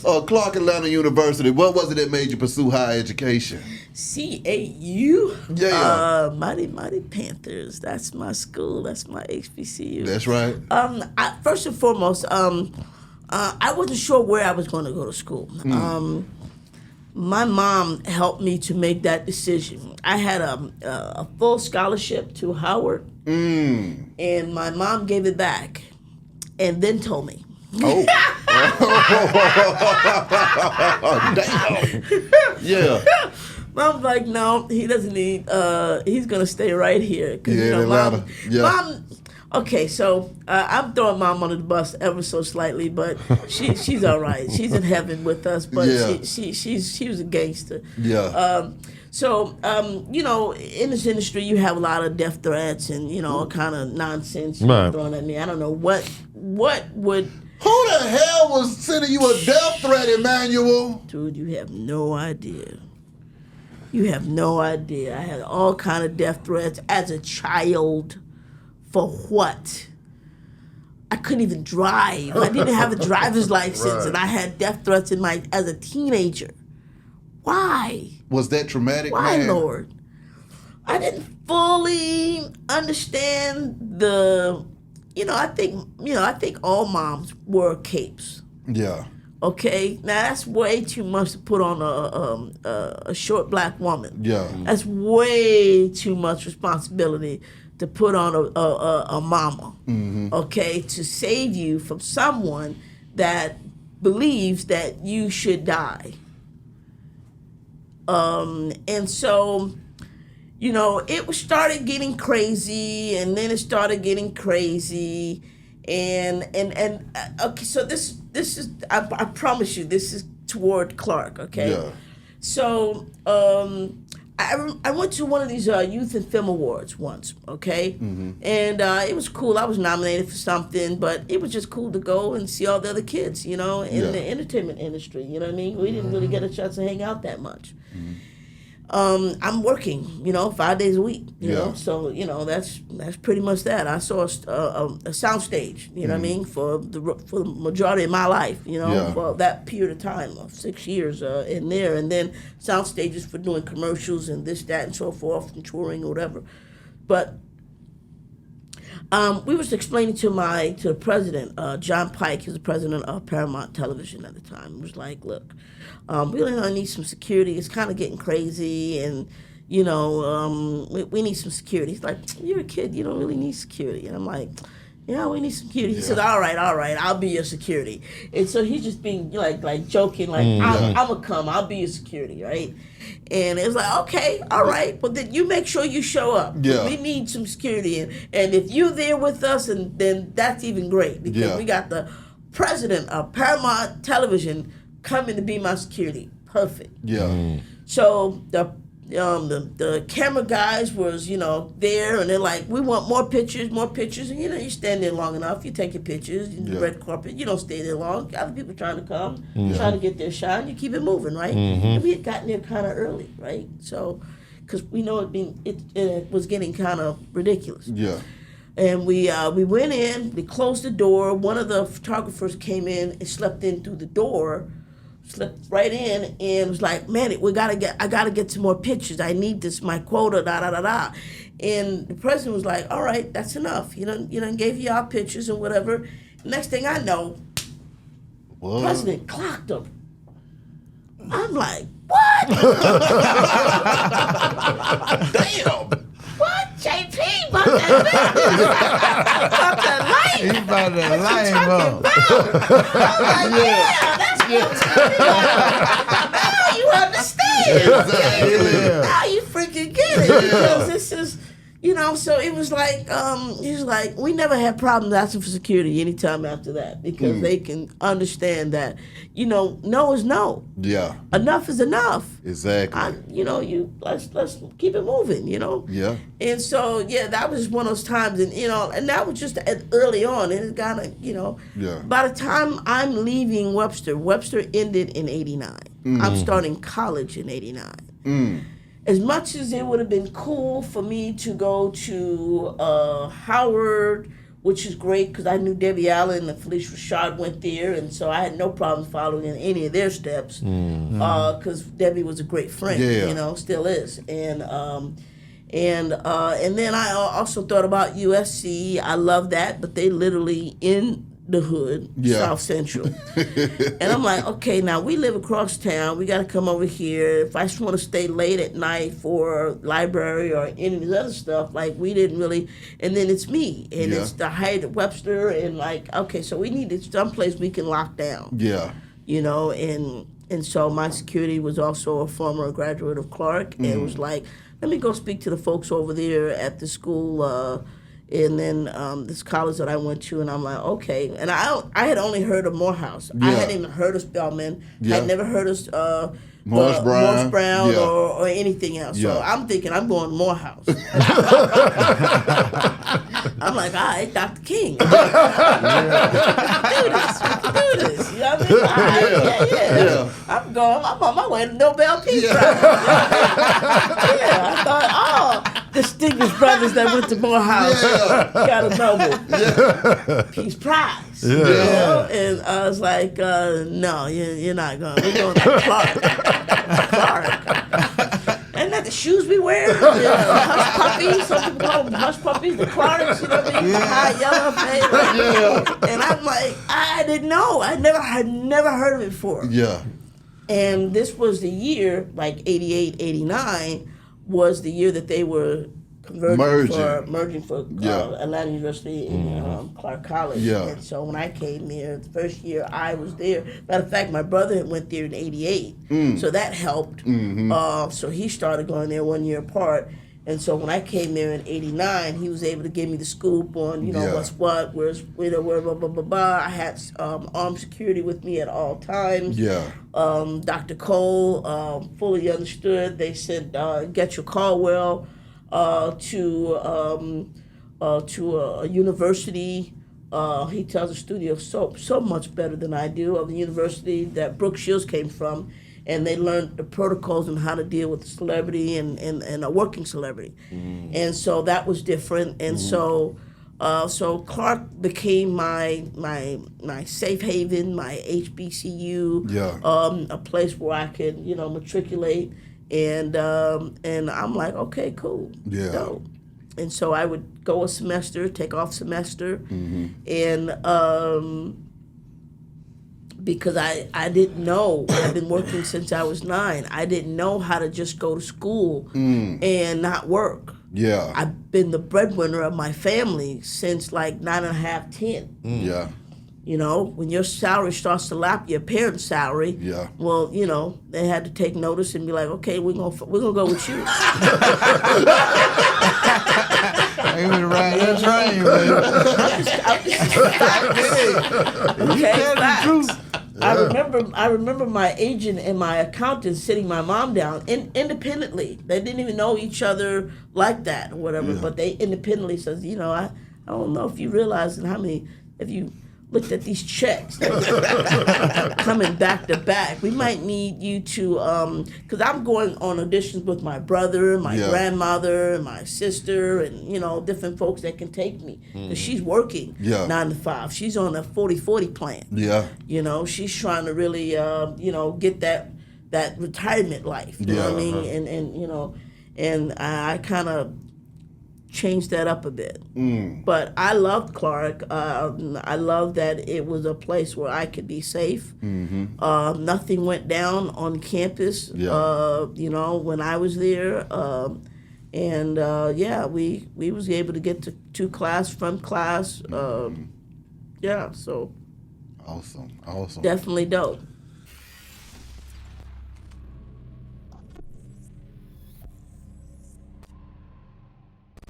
Clark Atlanta University. What was it that made you pursue higher education? CAU. Yeah. Mighty Panthers. That's my school. That's my HBCU. That's right. First and foremost, I wasn't sure where I was going to go to school. My mom helped me to make that decision. I had a full scholarship to Howard, and my mom gave it back, and then told me. Oh. Damn. Yeah. Mom's like, no, he doesn't need. He's gonna stay right here. Yeah, Mom. Yeah. Mom. Okay, so I'm throwing Mom under the bus ever so slightly, but she's all right. She's in heaven with us, but she was a gangster. Yeah. In this industry, you have a lot of death threats and all kind of nonsense thrown at me. I don't know what would. Who the hell was sending you a death threat, Emmanuel? Dude, you have no idea. You have no idea. I had all kind of death threats as a child. For what? I couldn't even drive. I didn't have a driver's license, and I had death threats as a teenager. Why? Was that traumatic? Why, man? Lord? I didn't fully understand the. I think all moms wear capes. Yeah. Okay, now that's way too much to put on a short black woman. Yeah. That's way too much responsibility to put on a mama, okay, to save you from someone that believes that you should die. And so, it started getting crazy, and then it started getting crazy, and okay, so this is, I promise you, this is toward Clark, okay? Yeah. So, I went to one of these Youth and Film Awards once, okay? And it was cool. I was nominated for something, but it was just cool to go and see all the other kids, in the entertainment industry, you know what I mean? We didn't really get a chance to hang out that much. I'm working, 5 days a week, you know? So, that's pretty much that. I saw a sound stage, you know what I mean, for the majority of my life, for that period of time of 6 years in there. And then sound stages for doing commercials and this, that, and so forth, and touring or whatever. But we was explaining to the president, John Pike, he was the president of Paramount Television at the time. He was like, look, we really need some security. It's kind of getting crazy, and we need some security. He's like, you're a kid, you don't really need security. And I'm like, yeah, we need security. He says, all right, I'll be your security. And so he's just being like joking, like, I'm gonna come, I'll be your security, right? And it's like, okay, all right, but then you make sure you show up. Yeah. We need some security, and if you're there with us, and then that's even great, because we got the president of Paramount Television coming to be my security. Perfect. Yeah. So the camera guys was, there, and they're like, we want more pictures, and you stand there long enough, you take your pictures, the red carpet, you don't stay there long, other people trying to come, trying to get their shot, and you keep it moving, right? And we had gotten there kind of early, right? So, because we know it was getting kind of ridiculous. Yeah. And we went in, we closed the door, one of the photographers came in and slept in through the door, slipped right in, and was like, man, I gotta get some more pictures. I need this, my quota, da da da da. And the president was like, all right, that's enough. Gave you our pictures and whatever. Next thing I know, the president clocked him. I'm like, what? Damn. What? JP about that business. About the light. He about to light him up. I'm like, yeah, that's good. Now you understand. Exactly. Now you freaking get it. Because this is, so it was like, he was like, we never had problems asking for security anytime after that, because they can understand that, no is no. Yeah. Enough is enough. Exactly. Let's keep it moving, Yeah. And so, that was one of those times, and, and that was just early on, and it got, by the time I'm leaving Webster ended in 89. I'm starting college in 89. As much as it would have been cool for me to go to Howard which is great because I knew Debbie Allen and Felicia Rashad went there, and so I had no problem following in any of their steps because Debbie was a great friend, still is, and then I also thought about USC. I love that, but they literally in the hood, South Central. And I'm like, okay, now we live across town. We got to come over here. If I just want to stay late at night for library or any of this other stuff, like we didn't really. And then it's me, and it's the height of Webster, and like, okay, so we needed someplace we can lock down. Yeah. And so my security was also a former graduate of Clark, and it was like, let me go speak to the folks over there at the school. And then this college that I went to, and I'm like, okay. And I had only heard of Morehouse. I hadn't even heard of Spelman. I'd never heard of Morris Brown, or anything else. So I'm thinking I'm going to Morehouse. I'm like, all right, Dr. King. We can do this. You know what I mean? All right, yeah. I'm on my way to Nobel Peace Prize. I thought, distinguished brothers that went to Morehouse got a Nobel Peace Prize. You know? And I was like, no, you're not going. We're going to Clark. Isn't that the shoes we wear? Hush puppies. Some people call them hush puppies. The Clarks, you know what I mean? The high yellow thing. And I'm like, I didn't know. I had never heard of it before. Yeah. And this was the year, like 88, 89, was the year that they were merging for Atlanta University and Clark College. Yeah. And so when I came there, the first year I was there. Matter of fact, my brother went there in 88, so that helped. So he started going there 1 year apart. And so when I came there in 89, he was able to give me the scoop on, what's what, where, blah, blah, blah, blah. I had armed security with me at all times. Yeah. Dr. Cole fully understood. They said, get your Caldwell to a university. He tells the studio so much better than I do, of the university that Brooke Shields came from. And they learned the protocols on how to deal with a celebrity and a working celebrity. And so that was different. And so Clark became my safe haven, my HBCU, a place where I could, matriculate. And I'm like, okay, cool. Yeah. Dope. And so I would go a semester, take off semester, and because I didn't know. I've been working since I was 9. I didn't know how to just go to school and not work. Yeah. I've been the breadwinner of my family since like 9 and a half, 10. Yeah. When your salary starts to lap your parents' salary, well, they had to take notice and be like, okay, we're gonna go with you. That's right, facts. I remember my agent and my accountant sitting my mom down independently. They didn't even know each other like that or whatever, but they independently says, I don't know if you realize if you looked at these checks coming back to back. We might need you to, because I'm going on auditions with my brother, my grandmother, and my sister, and, different folks that can take me. Because she's working 9 to 5. She's on a 40-40 plan. Yeah. She's trying to really, get that retirement life. You know what I mean? And I kind of changed that up a bit. But I loved Clark. I loved that it was a place where I could be safe. Nothing went down on campus, when I was there. We was able to get to class from class. So. Awesome. Definitely dope.